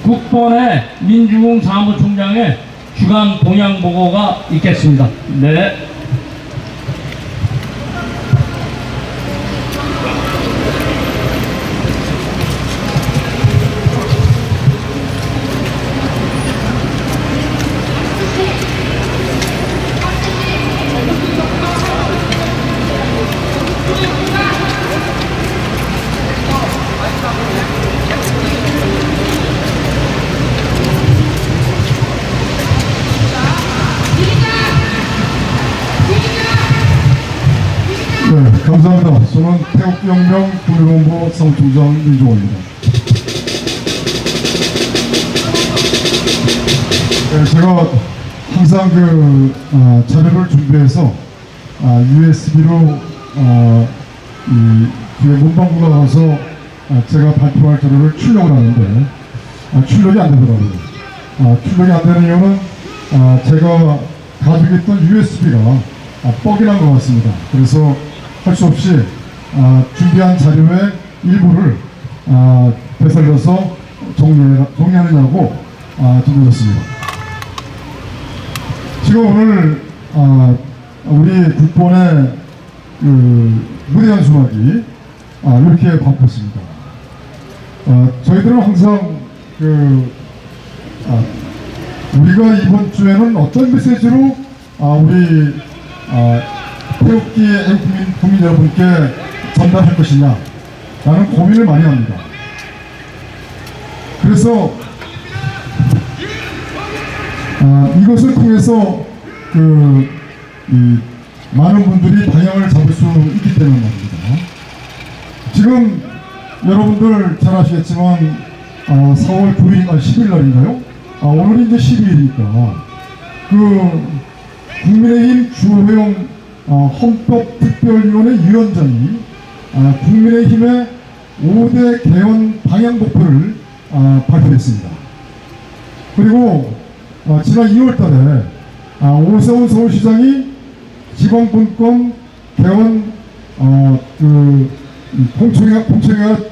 국본의 민주공 사무총장의 주간 동향 보고가 있겠습니다. 네. 네, 감사합니다. 저는 태국경명 국민본부 사무총장 민종호입니다. 네, 제가 항상 자료를 준비해서 USB로 뒤에 문방구가 가서 제가 발표할 자료를 출력을 하는데 출력이 안 되더라고요. 출력이 안 되는 이유는 제가 가지고 있던 USB가 뻑이 난 것 같습니다. 그래서 할 수 없이 준비한 자료의 일부를 되살려서 정리하느냐고 준비했습니다. 지금 오늘 우리 국본의 무대 연수막이 이렇게 바꿨습니다. 저희들은 항상 우리가 이번 주에는 어떤 메시지로 우리 태극기의 국민 여러분께 전달할 것이냐 라는 고민을 많이 합니다. 그래서 이것을 통해서 많은 분들이 방향을 잡을 수 있기 때문에 말입니다. 지금 여러분들 잘 아시겠지만 4월 9일, 10일 날인가요? 오늘이 이제 12일이니까 국민의힘 주호영 헌법특별위원회 위원장이 국민의힘의 5대 개헌 방향 목표를 발표했습니다. 그리고 지난 2월달에 오세훈 서울시장이 지방분권 개헌 공청회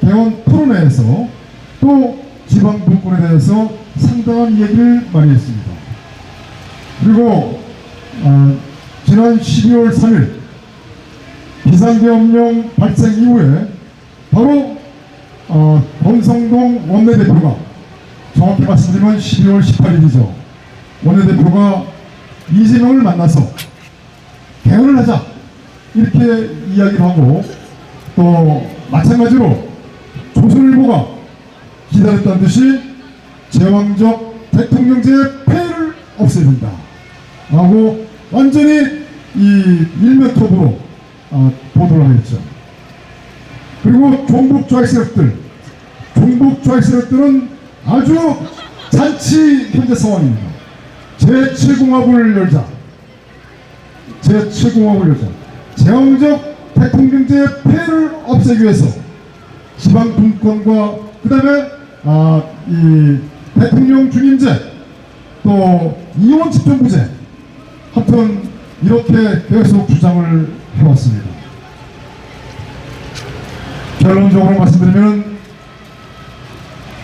개헌 토론회에서 또 지방분권에 대해서 상당한 얘기를 많이 했습니다. 그리고 지난 12월 3일 비상계엄령 발생 이후에 바로 권성동 원내대표가 정확히 말씀드리면 12월 18일이죠. 원내대표가 이재명을 만나서 개헌을 하자 이렇게 이야기를 하고 또 마찬가지로 조선일보가 기다렸다는 듯이 제왕적 대통령제의 폐해를 없애야 된다 라고 완전히 이 일면톱으로 보도를 하겠죠. 그리고 종북 좌익 세력들은 아주 잔치 현재 상황입니다. 제7공화국을 열자. 제왕적 대통령제의 폐해를 없애기 위해서 지방 분권과 그 다음에 이 대통령 중임제 또 이원 집정부제 하여튼 이렇게 계속 주장을 해왔습니다. 결론적으로 말씀드리면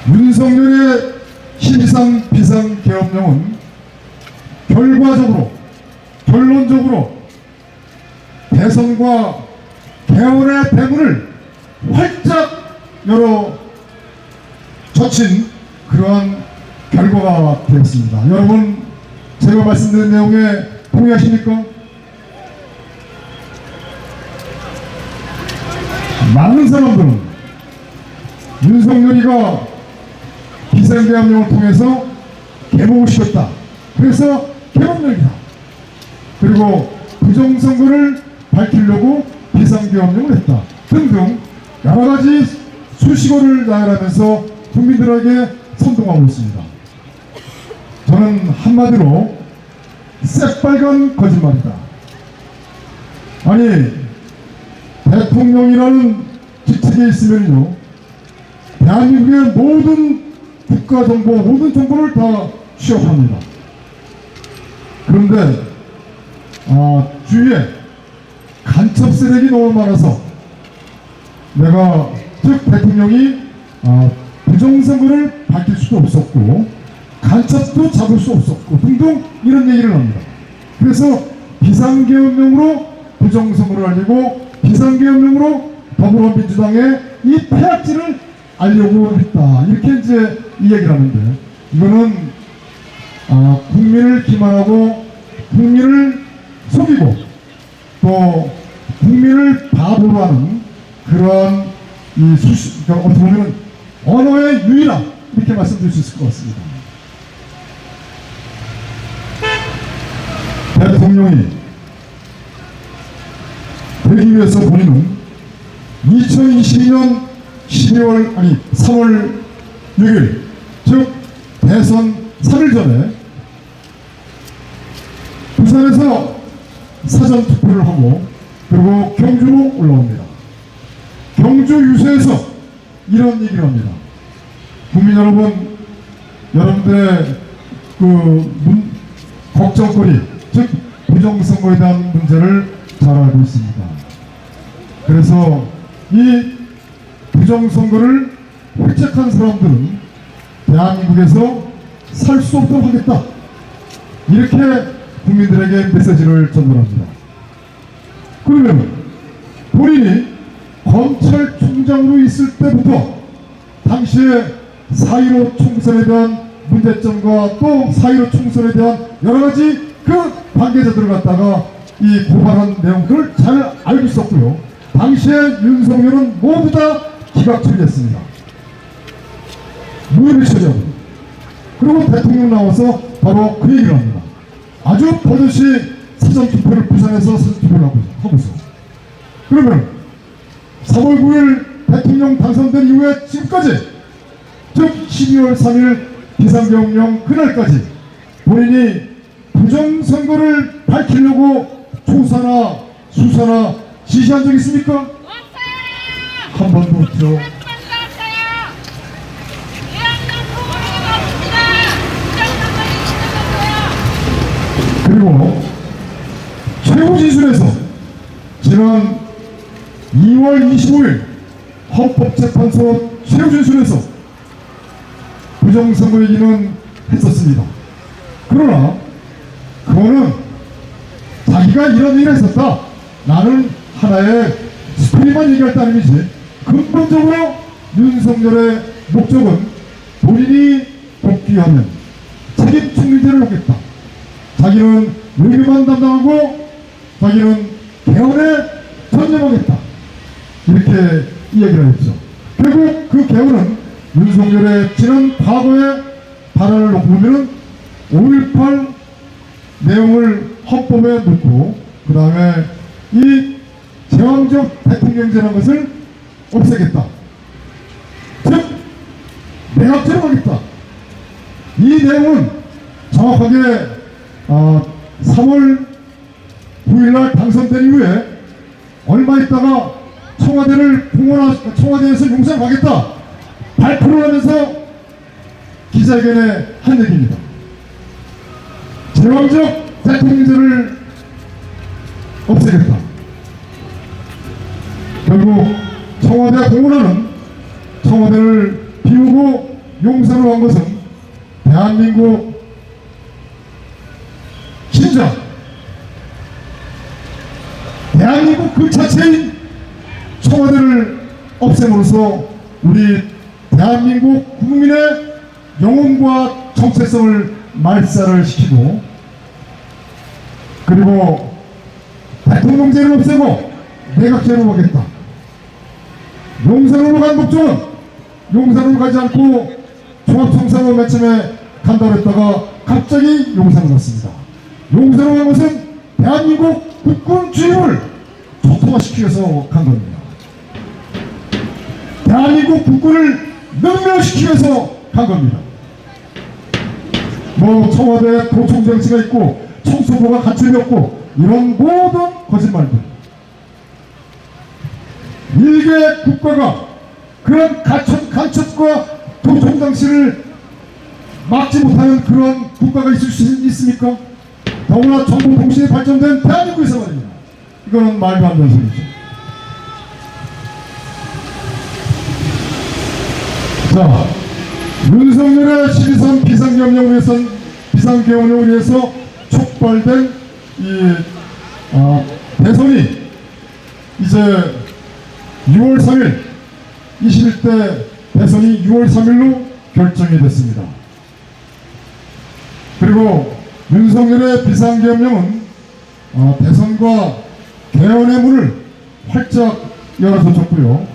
윤석열의 힘상 비상 계엄령은 결론적으로 대선과 개헌의 대문을 활짝 열어 젖힌 그러한 결과가 되었습니다. 여러분 제가 말씀드린 내용에 동의하십니까? 많은 사람들은 윤석열이가 비상계엄령을 통해서 개몽을 시켰다. 그래서 개몽령이다. 그리고 부정선거를 밝히려고 비상계엄령을 했다. 등등 여러가지 수식어를 나열하면서 국민들에게 선동하고 있습니다. 저는 한마디로 새빨간 거짓말이다. 아니 대통령이라는 직책에 있으면요 대한민국의 모든 국가정보 모든 정보를 다 취합합니다. 그런데 주위에 간첩 세력이 너무 많아서 내가 즉 대통령이 부정선거를 밝힐 수도 없었고 간첩도 잡을 수 없었고 등등 이런 얘기를 합니다. 그래서 비상계엄령으로 부정선거를 알리고 비상계엄령으로 더불어민주당의 이 폐악질을 알려고 했다. 이렇게 이제 이 얘기를 하는데 이거는 국민을 기만하고 국민을 속이고 또 국민을 바보로 하는 그러한 그러니까 어떻게 보면 언어의 유일함 이렇게 말씀드릴 수 있을 것 같습니다. 대통령이 되기 위해서 본인은 2022년 3월 6일 즉 대선 3일 전에 부산에서 사전 투표를 하고 그리고 경주로 올라옵니다. 경주 유세에서 이런 얘기를 합니다. 국민 여러분, 여러분들의 걱정거리, 즉 부정선거에 대한 문제를 잘 알고 있습니다. 그래서 이 부정선거를 획책한 사람들은 대한민국에서 살 수 없도록 하겠다. 이렇게 국민들에게 메시지를 전달합니다. 그러면 본인이 검찰총장으로 있을 때부터 당시에 4.15 총선에 대한 문제점과 또 4.15 총선에 대한 여러가지 그 관계자들을 갖다가 이 고발한 내용들을 잘 알고 있었고요. 당시에 윤석열은 모두 다 기각 처리했습니다. 무혐의 처리하고 그리고 대통령 나와서 바로 그 얘기를 합니다. 아주 버젓이 사전투표를 부산에서 사전투표를 하고서 그러면 3월 9일 대통령 당선된 이후에 지금까지 즉 12월 3일 비상계엄령 그날까지 본인이 부정선거를 밝히려고 조사나 수사나 지시한 적 있습니까? 한 번도 없죠. 그리고 최고진술에서 지난 2월 25일 헌법재판소 최고진술에서 부정선거 얘기는 했었습니다. 그러나 그거는 자기가 이런 일을 했었다. 나는 하나의 스토리만 얘기할 따름이지 근본적으로 윤석열의 목적은 본인이 복귀하면 책임 총리제를 놓겠다. 자기는 의료만 담당하고 자기는 개헌에 전념하겠다. 이렇게 이야기를 했죠. 결국 그 개헌은 윤석열의 지난 과거의 발언을 놓고 보면은 5.18 내용을 헌법에 넣고 그 다음에 이 제왕적 대통령제라는 것을 없애겠다. 즉 내각제로 가겠다. 이 내용은 정확하게 3월 9일날 당선된 이후에 얼마 있다가 청와대에서 용산 가겠다 발표를 하면서 기자회견에 한 얘기입니다. 제왕적 대통령제를 없애겠다. 결국 청와대 공문안은 청와대를 비우고 용산으로 간 것은 대한민국 진짜 대한민국 그 자체인 청와대를 없앰으로써 우리 대한민국 국민의 영혼과 정체성을 말살을 시키고 그리고 대통령제를 없애고 내각제로 가겠다. 용산으로 간 목적은 용산으로 가지 않고 종합청사로 맨 처음에 간다고 했다가 갑자기 용산으로 갔습니다. 용산으로 간 것은 대한민국 국군 주의를 초토화시키기 위해서 간 겁니다. 대한민국 국군을 명명시키기 위해서 간 겁니다. 뭐 청와대 도청장치가 있고 청소부가 간첩이 없고 이런 모든 거짓말들. 일개 국가가 그런 간첩과 도청장치를 막지 못하는 그런 국가가 있을 수 있습니까? 더구나 정보통신이 발전된 대한민국에서 말입니다. 이거는 말도 안 되는 소리죠. 자, 윤석열의 12.3 비상계엄령을 위해서 촉발된 대선이 이제 6월 3일 21대 대선이 6월 3일로 결정이 됐습니다. 그리고 윤석열의 비상계엄령은 대선과 개헌의 문을 활짝 열어줬고요.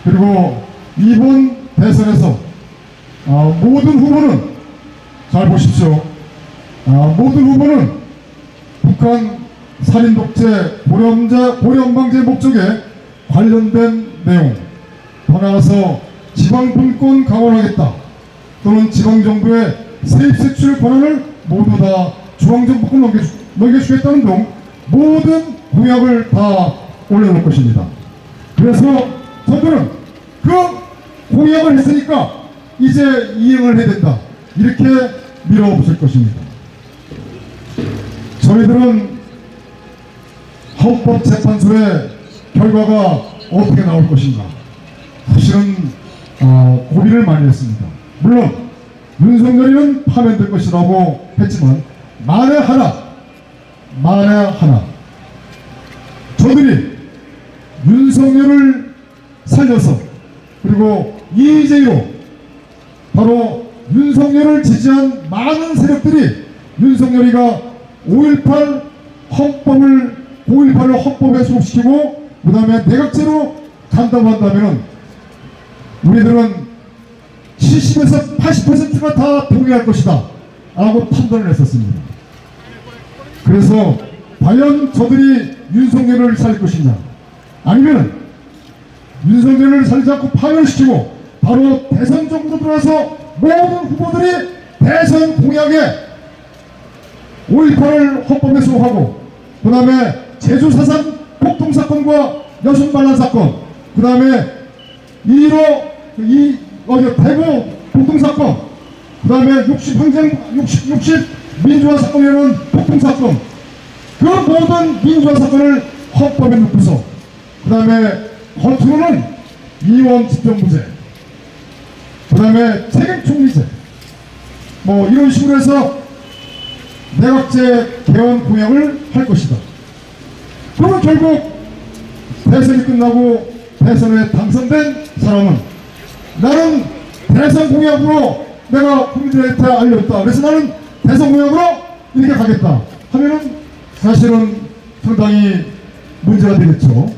그리고 이번 대선에서 모든 후보는 잘 보십시오. 모든 후보는 북한 살인 독재 고려방제 목적에 관련된 내용, 더 나아가서 지방분권 강화하겠다 또는 지방정부의 세입세출 권한을 모두 다 중앙정부권 넘겨주겠다는 등 모든 공약을 다 올려놓을 것입니다. 그래서 저들은 그 공약을 했으니까 이제 이행을 해야 된다, 이렇게 밀어붙일 것입니다. 저희들은 헌법재판소의 결과가 어떻게 나올 것인가 사실은 고민을 많이 했습니다. 물론 윤석열이는 파면될 것이라고 했지만 만에 하나 저들이 윤석열을 살려서 그리고 이재용 바로 윤석열을 지지한 많은 세력들이 윤석열이가 5.18을 헌법에 수록시키고 그 다음에 내각제로 간다고 한다면 우리들은 70에서 80%가 다 동의할 것이다 라고 판단을 했었습니다. 그래서 과연 저들이 윤석열을 살릴 것이냐, 아니면 윤석열을 살리지 않고 파면시키고 바로 대선 정부로 들어와서 모든 후보들이 대선 공약에 5.18을 헌법에 수록하고 그 다음에 제주 4.3 폭동사건과 여순 반란 사건, 그 다음에 대구 폭동사건, 그 다음에 60 민주화 사건이라는 폭동사건, 그 모든 민주화 사건을 헌법에 넣고서 그 다음에 겉으로는 이원 집정부제, 그 다음에 책임총리제 뭐 이런 식으로 해서 내각제 개헌 공약을 할 것이다. 그러면 결국 대선이 끝나고 대선에 당선된 사람은 나는 대선 공약으로 내가 국민들한테 알렸다, 그래서 나는 대선 공약으로 이렇게 가겠다 하면은 사실은 상당히 문제가 되겠죠.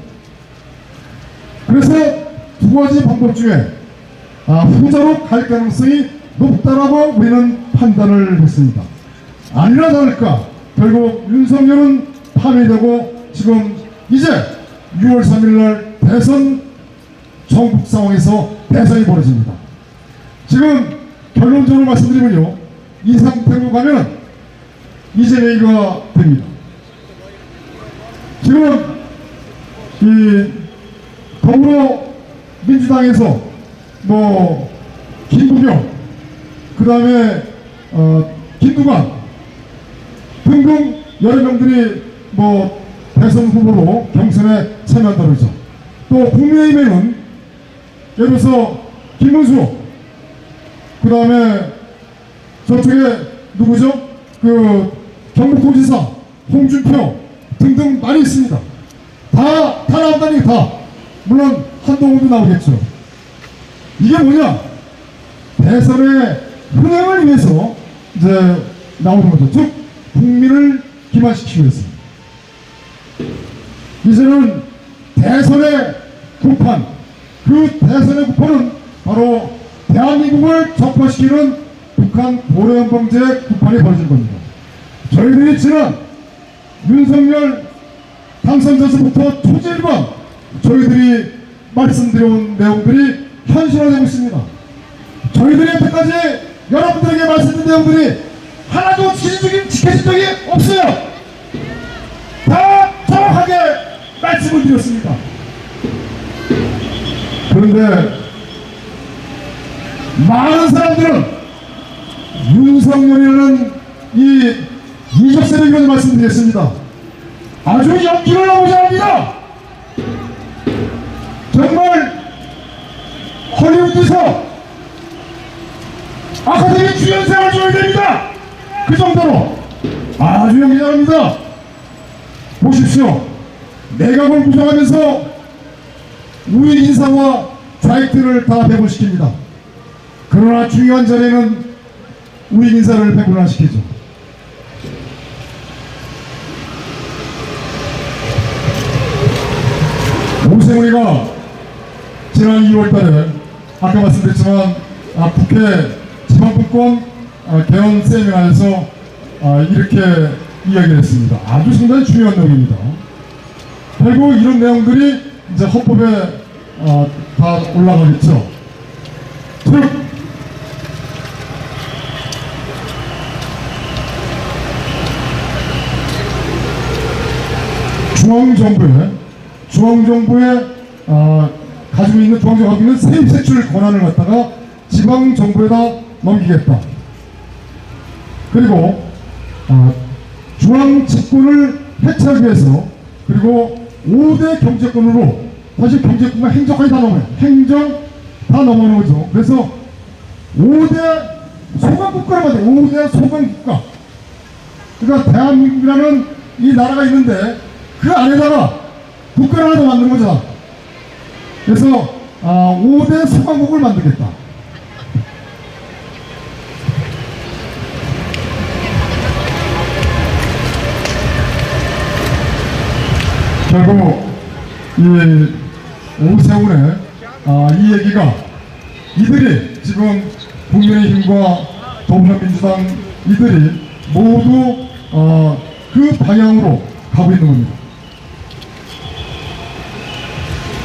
그래서 두 가지 방법 중에 후자로 갈 가능성이 높다라고 우리는 판단을 했습니다. 아니나 다를까 결국 윤석열은 파면되고 지금 이제 6월 3일날 대선 전국 상황에서 대선이 벌어집니다. 지금 결론적으로 말씀드리면요, 이 상태로 가면 이재명이가 됩니다. 지금 이 더불어민주당에서 뭐 김부겸, 그 다음에 김두관 등등 여러 명들이 뭐 대선 후보로 경선에 참여한다고 그러죠. 또 국민의힘에는 예를 들어서 김문수, 그 다음에 저쪽에 누구죠? 그 경북도지사 홍준표 등등 많이 있습니다. 다 나온다니 다. 물론 한동훈도 나오겠죠. 이게 뭐냐? 대선의 흥행을 위해서 이제 나오는 거죠. 즉 국민을 기만시키기 위해서. 이제는 대선의 구판, 그 대선의 구판은 바로 대한민국을 적화시키는 북한 고려연방제 구판이 벌어진 겁니다. 저희들이 지난 윤석열 당선 전서부터 초질반 저희들이 말씀드려온 내용들이 현실화되고 있습니다. 저희들이 여태까지 여러분들에게 말씀드린 내용들이 하나도 지켜진 적이 없어요. 다 정확하게 말씀을 드렸습니다. 그런데 많은 사람들은 윤석열이라는 이 이적 세력이라는 말씀드렸습니다. 아주 연기를 너무 잘합니다. 정말 헐리우드에서 아카데미 주연상을 줘야 됩니다. 그 정도로 아주 영리합니다. 보십시오. 내각을 구성하면서 우익 인사와 좌익들을 다 배분시킵니다. 그러나 중요한 자리에는 우익 인사를 배분 안 시키죠. 오세훈이가 지난 2월달에 아까 말씀드렸지만 국회 지방분권 개헌 세미나에서 이렇게 이야기를 했습니다. 아주 상당히 중요한 내용입니다. 결국 이런 내용들이 이제 헌법에 다 올라가겠죠. 즉 중앙정부에 가지고 있는 중앙정부가 가지고 있는 세입 세출 권한을 갖다가 지방정부에다 넘기겠다. 그리고 중앙 집권을 해체하기 위해서 그리고 5대 경제권으로 사실 경제권과 행정까지 다 넘어요. 행정 다 넘어오는 거죠. 그래서 5대 소강국가를 만들어요. 5대 소강국가. 그러니까 대한민국이라는 이 나라가 있는데 그 안에다가 국가를 하나 더 만든 거죠. 그래서 5대 소강국을 만들겠다. 결국 이 오세훈의 이 얘기가 이들이 지금 국민의힘과 더불어민주당 이들이 모두 그 방향으로 가고 있는 겁니다.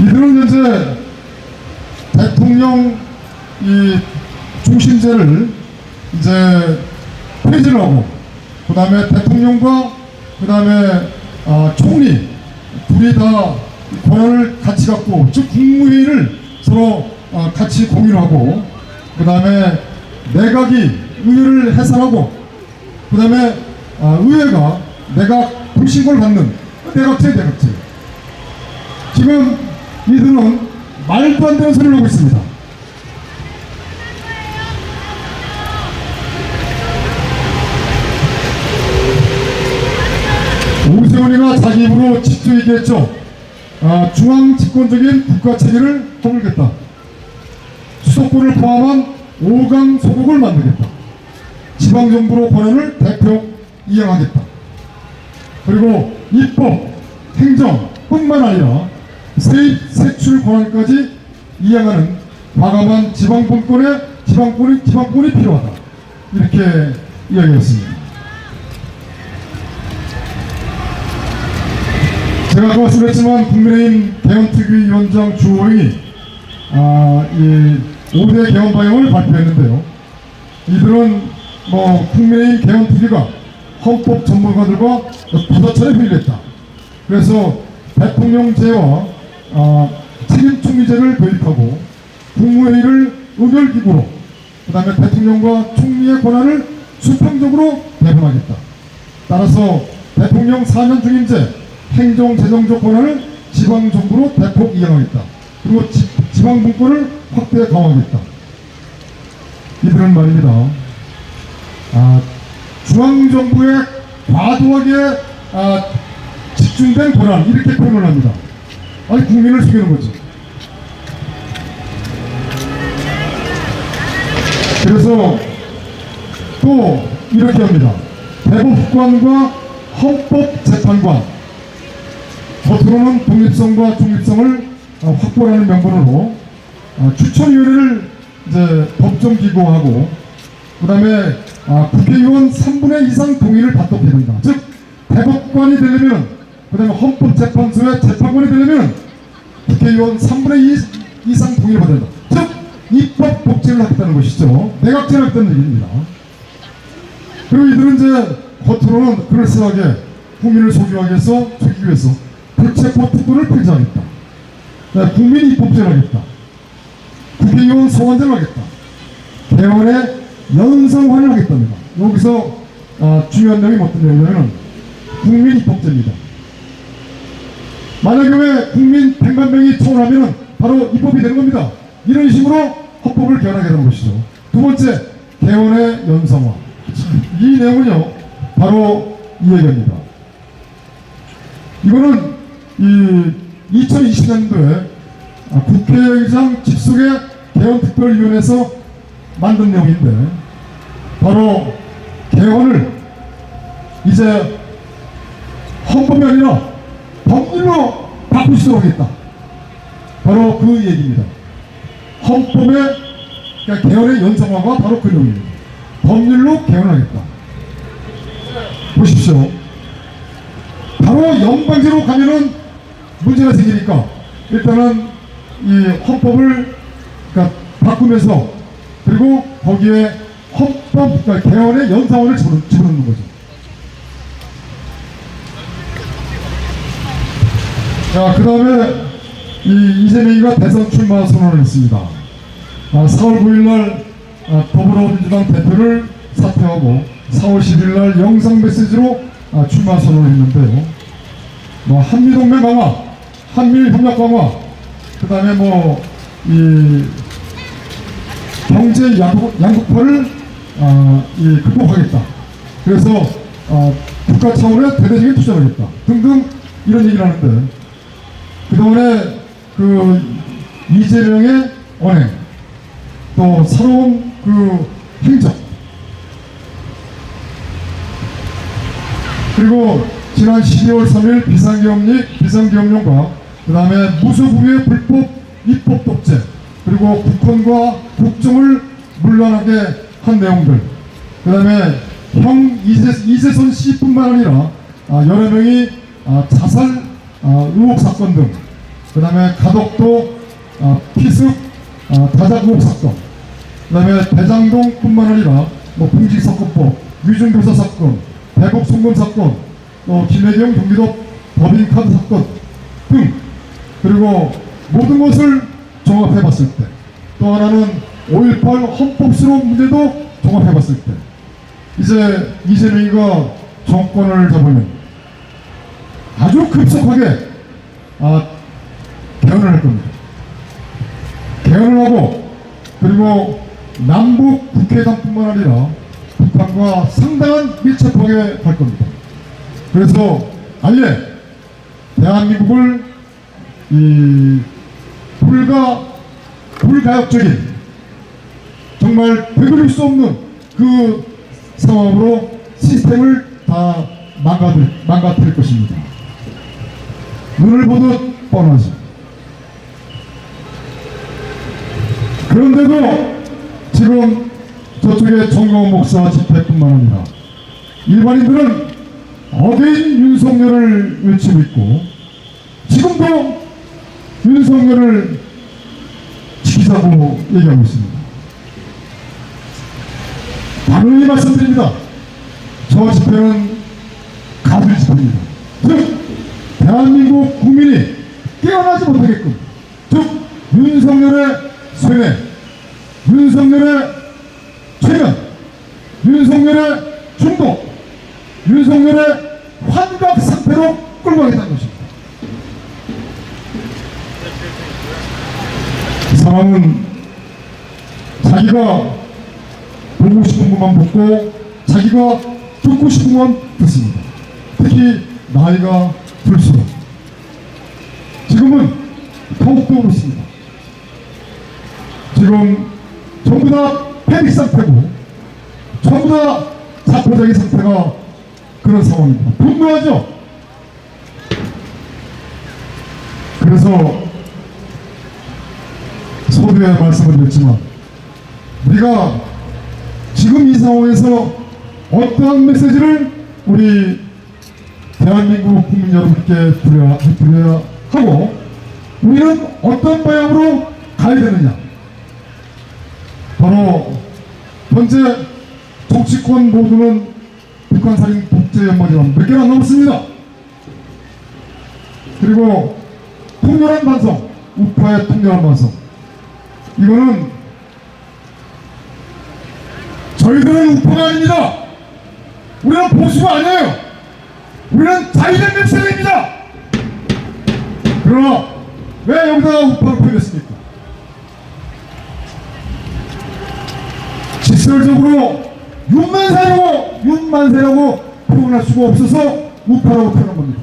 이들은 현재 대통령 이 중심제를 이제 폐지를 하고 그 다음에 대통령과 그 다음에 총리 둘이 다 권한을 같이 갖고 즉 국무회의를 서로 같이 공유하고 그 다음에 내각이 의회를 해산하고 그 다음에 의회가 내각 불신권을 받는 내각제 지금 이들은 말도 안 되는 소리를 하고 있습니다. 오세훈이가 자기 입으로 직접 얘기했죠. 중앙 집권적인 국가 체계를 허물겠다. 수도권을 포함한 5강 소국을 만들겠다. 지방정부로 권한을 대폭 이양하겠다. 그리고 입법, 행정뿐만 아니라 세입, 세출 권한까지 이양하는 과감한 지방권이 필요하다. 이렇게 이야기했습니다. 제가 아까 말씀드렸지만 국민의힘 개헌특위위원장 주호영이 이 5대 개헌 방향을 발표했는데요. 이들은 국민의힘 개헌특위가 헌법 전문가들과 부사처럼 회의했다. 그래서 대통령제와 책임총리제를 도입하고 국무회의를 의결기구로 그 다음에 대통령과 총리의 권한을 수평적으로 배분하겠다. 따라서 대통령 4년 중임제 행정 재정적 권한을 지방정부로 대폭 이양하겠다. 그리고 지방분권을 확대 강화하겠다. 이들은 말입니다. 중앙정부에 과도하게 집중된 권한 이렇게 표현을 합니다. 아니 국민을 속이는 거죠. 그래서 또 이렇게 합니다. 대법관과 헌법재판관 겉으로는 독립성과 중립성을 확보하는 명분으로 추천위원회를 이제 법정기구하고 그 다음에 국회의원 3분의 2 이상 동의를 받도록 해야 된다. 즉 대법관이 되려면 그 다음에 헌법재판소의 재판관이 되려면 국회의원 3분의 2 이상 동의를 받아야 된다. 즉 입법 독재를 하겠다는 것이죠. 내각제를 하겠다는 얘기입니다. 그리고 이들은 이제 겉으로는 그럴싸하게 국민을 속이기 위해서 불체포 특권을 폐지하겠다. 국민 입법제를 하겠다. 국회의원 소환제를 하겠다. 개헌의 연성화를 하겠답니다. 여기서 중요한 내용이 어떤 내용이냐면 국민 입법제입니다. 만약에 왜 국민 100만 명이 통합하면 바로 입법이 되는 겁니다. 이런 식으로 헌법을 개헌하게 되는 것이죠. 두 번째, 개헌의 연상화. 이 내용은요, 바로 이 얘기입니다. 이거는 이 2020년도에 국회의장 직속의 개헌특별위원회에서 만든 내용인데, 바로 개헌을 이제 헌법이 아니라 법률로 바꿀 수 있겠다. 바로 그 얘기입니다. 헌법의 그러니까 개헌의 연상화가 바로 그 내용입니다. 법률로 개헌하겠다. 보십시오. 바로 연방제로 가면은 문제가 생기니까 일단은 이 헌법을 그러니까 바꾸면서 그리고 거기에 헌법 그러니까 개헌의 연상화를 집어넣는 거죠. 자, 그 다음에 이재명이가 대선 출마 선언을 했습니다. 4월 9일날 더불어민주당 대표를 사퇴하고 4월 10일날 영상 메시지로 출마 선언을 했는데요. 한미동맹 강화, 한미일 협력 강화, 그 다음에 이 경제 양극화를 극복하겠다. 그래서 국가 차원의 대대적인 투자를 하겠다. 등등 이런 얘기를 하는데, 그동안에 그 이재명의 언행, 또 새로운 그 행적, 그리고 지난 12월 3일 비상계엄령과 그 다음에 무소불위의 불법 입법 독재, 그리고 국헌과 국정을 문란하게 한 내용들, 그 다음에 형 이재선 씨뿐만 아니라 여러 명이 자살 의혹 사건 등, 그 다음에 가덕도 피습 다작 의혹 사건, 그 다음에 대장동뿐만 아니라 공직선거법, 위중교사 사건, 대북 송금 사건, 또 김혜경 경기도 법인카드 사건 등, 그리고 모든 것을 종합해봤을 때, 또 하나는 5.18 헌법스러운 문제도 종합해봤을 때, 이제 이재명이가 정권을 잡으면 아주 급속하게 개헌을 할 겁니다. 개헌을 하고, 그리고 남북 국회의장뿐만 아니라 북한과 상당한 밀접하게 할 겁니다. 그래서 아예 대한민국을 불가역적인, 정말 되돌릴 수 없는 그 상황으로 시스템을 다 망가뜨릴 것입니다. 눈을 보듯 뻔하죠. 그런데도 지금 저쪽에 정경원 목사 집회뿐만 아니라 일반인들은 어게인 윤석열을 외치고 있고, 지금도 윤석열을 지키자고 얘기하고 있습니다. 단호히 말씀드립니다. 저 집회는 가불 집회입니다. 즉 대한민국 국민이 깨어나지 못하게끔, 즉 윤석열의 쇠뇌, 윤석열의 최면, 윤석열의 중독, 윤석열의 환각 상태로 끌고 가겠다는 것입니다. 사람은 자기가 보고 싶은 것만 보고 자기가 듣고 싶은 것만 듣습니다. 특히 나이가 들수록 지금은 더욱더 그렇습니다. 지금 전부 다 패닉 상태고 전부 다 자포자기 상태가 그런 상황입니다. 분노하죠. 그래서 서두에 말씀을 드렸지만, 우리가 지금 이 상황에서 어떠한 메시지를 우리 대한민국 국민 여러분께 드려야 하고, 우리는 어떤 방향으로 가야 되느냐. 바로 현재 정치권 모두는 북한 살인 독재 연말이란 몇 개나 넘었습니다. 그리고 통렬한 반성, 우파의 통렬한 반성, 이거는 저희들은 우파가 아닙니다. 우리는 보수가 아니에요. 우리는 자유된 세대입니다. 그러나 왜 여기다가 우파를 표현했습니까? 직설적으로 윤만세라고 표현할 수가 없어서 우파라고 표현한 겁니다.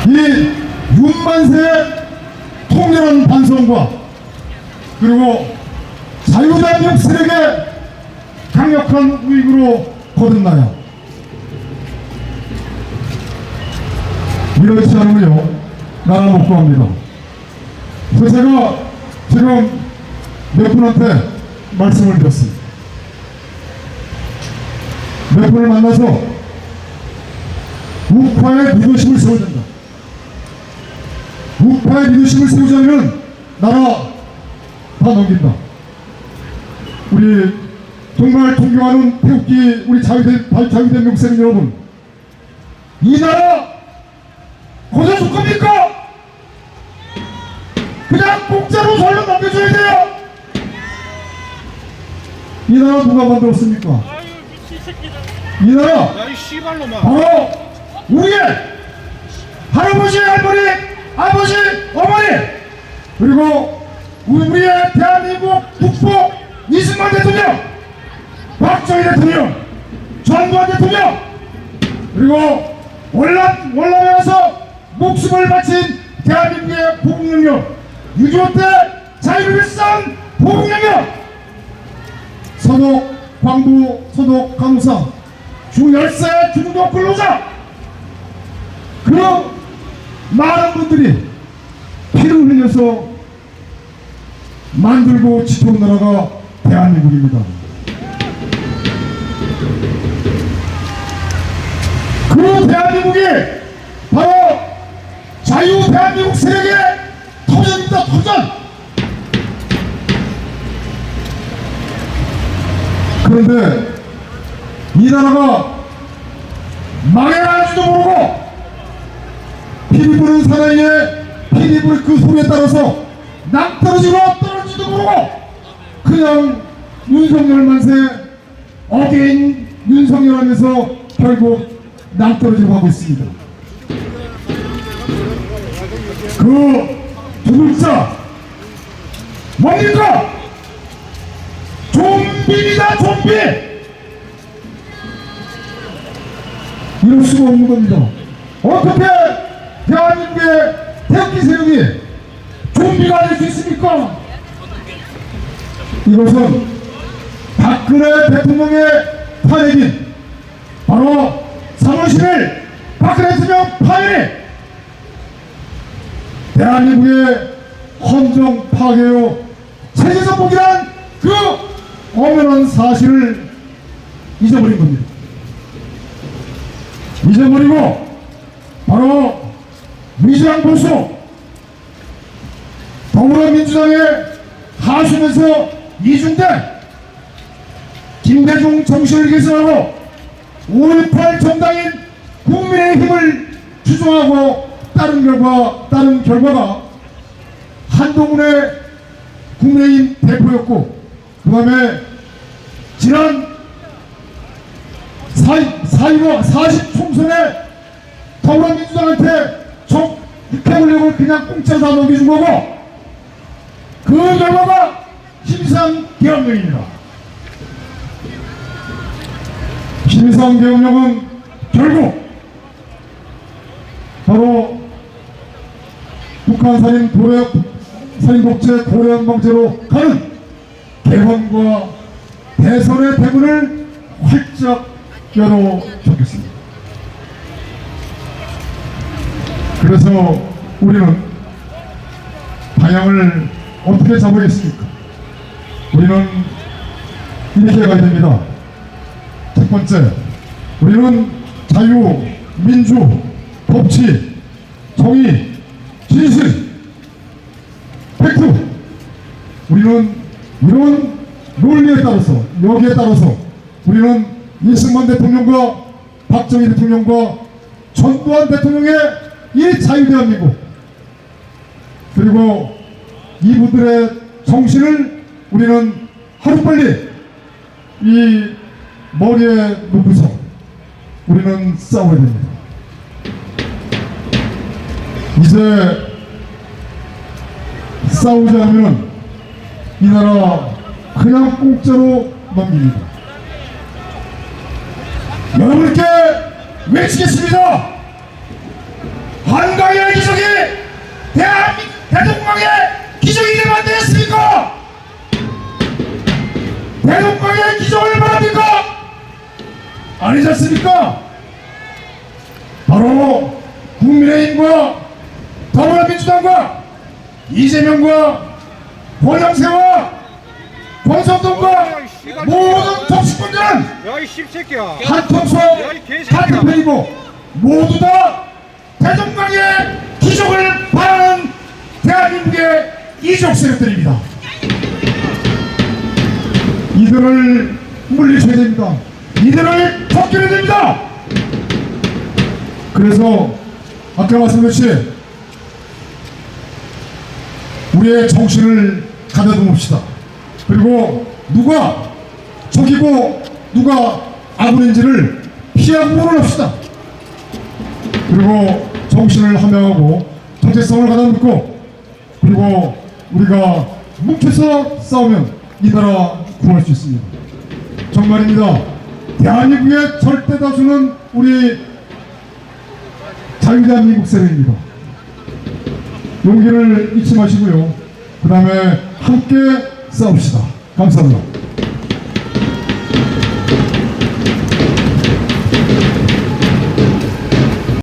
이 윤만세의 통렬한 반성과 그리고 자유대한민국 세력의 강력한 우익으로 거듭나야 이렇지 않으면요 나라 못 구합니다. 그래서 제가 지금 몇 분한테 말씀을 드렸습니다. 몇 분을 만나서 우파의 리더십을 세워야 된다. 우파의 리더십을 세우자면 나라 다 넘긴다. 우리 정말 존경하는 태극기 우리 자유대한민국 세력 여러분, 이 나라 고쳐줄 겁니까? 그냥 공짜로 절로 넘겨줘야 돼요. 이 나라 누가 만들었습니까? 이 나라 야이 씨발놈아. 바로 우리의 할아버지, 할머니, 아버지, 어머니, 그리고 우리의 대한민국 국보 이승만 대통령, 박정희 대통령, 전두환 대통령, 그리고 월남에 와서 목숨을 바친 대한민국의 보국능력, 6.25 때 자유를 위해 싸운 보국능력, 선옥 광부, 선옥 강우상, 주13세 중독 근로자, 그런 많은 분들이 피를 흘려서 만들고 지켜온 나라가 대한민국입니다. 그 대한민국이 바로 자유 대한민국 세력의 터전입니다. 터전. 그런데 이 나라가 망해갈지도 모르고 피리 부는 사나이의 피리 부는 그 소리에 따라서 낭떨어지고 떨어지지도 모르고 그냥 윤석열 만세 어게인 윤석열 하면서 결국 낭떨어지고 가고 있습니다. 그 두 글자 뭡니까? 좀비입니다. 좀비. 이럴 수가 없는 겁니다. 어떻게 대한민국의 태극기 세력이 좀비가 될 수 있습니까? 이것은 박근혜 대통령의 탄핵인 바로 3월 10일 박근혜 대통령 파행이 대한민국의 헌정 파괴요 체제정복이란 그 엄연한 사실을 잊어버린 겁니다. 잊어버리고 바로 위장 보수 더불어민주당에 하수면서 이중대 김대중 정신을 개선하고 5.18 정당인 국민의힘을 추종하고 따른 결과가 한동훈의 국민의힘 대표였고 그 다음에 지난 40 총선에 더불어민주당한테 국회 권력을 그냥 공짜로 다 넘겨준 거고 그 결과가 심상개혁령입니다. 심상개혁령은 결국 바로 북한 살인 독재 고려한방제로 가는 개헌과 대선의 대문을 활짝 열어줬겠습니다. 그래서 우리는 방향을 어떻게 잡으겠습니까? 우리는 이렇게 가야 됩니다. 첫 번째, 우리는 자유, 민주, 법치, 정의, 진실, 팩트, 우리는 이런 논리에 따라서 여기에 따라서 우리는 이승만 대통령과 박정희 대통령과 전두환 대통령의 이 자유대한민국 그리고 이분들의 정신을 우리는 하루빨리 이 머리에 놓고서 우리는 싸워야 됩니다. 이제 싸우지 않으면 이 나라 그냥 공짜로 넘깁니다. 여러분께 외치겠습니다. 한강의 기적이 대한민국 대동강의 기적이 되면 안 되겠습니까? 대동강의 기적을 말합니까? 아니지 않습니까? 바로 국민의힘과 더불어민주당과 이재명과 권영세와 권성동과 모든 정치권들은 야이 씹새끼야. 한 통속 야, 이 개새끼야. 같은 편이고 모두 다 대동강의 기적을 바라는 대한민국의 이족 세력들입니다. 이들을 물리쳐야 됩니다. 이들을 덮겨야 됩니다. 그래서 아까 말씀드렸듯이 우리의 정신을 가다듬읍시다. 그리고 누가 적이고 누가 아군인지를 피하고 물어납시다. 그리고 정신을 함양하고 정체성을 가다듬고 그리고 우리가 뭉쳐서 싸우면 이 나라 구할 수 있습니다. 정말입니다. 대한민국의 절대 다수는 우리 자유대한 미국 세력입니다. 용기를 잊지 마시고요. 그 다음에 함께 싸웁시다. 감사합니다.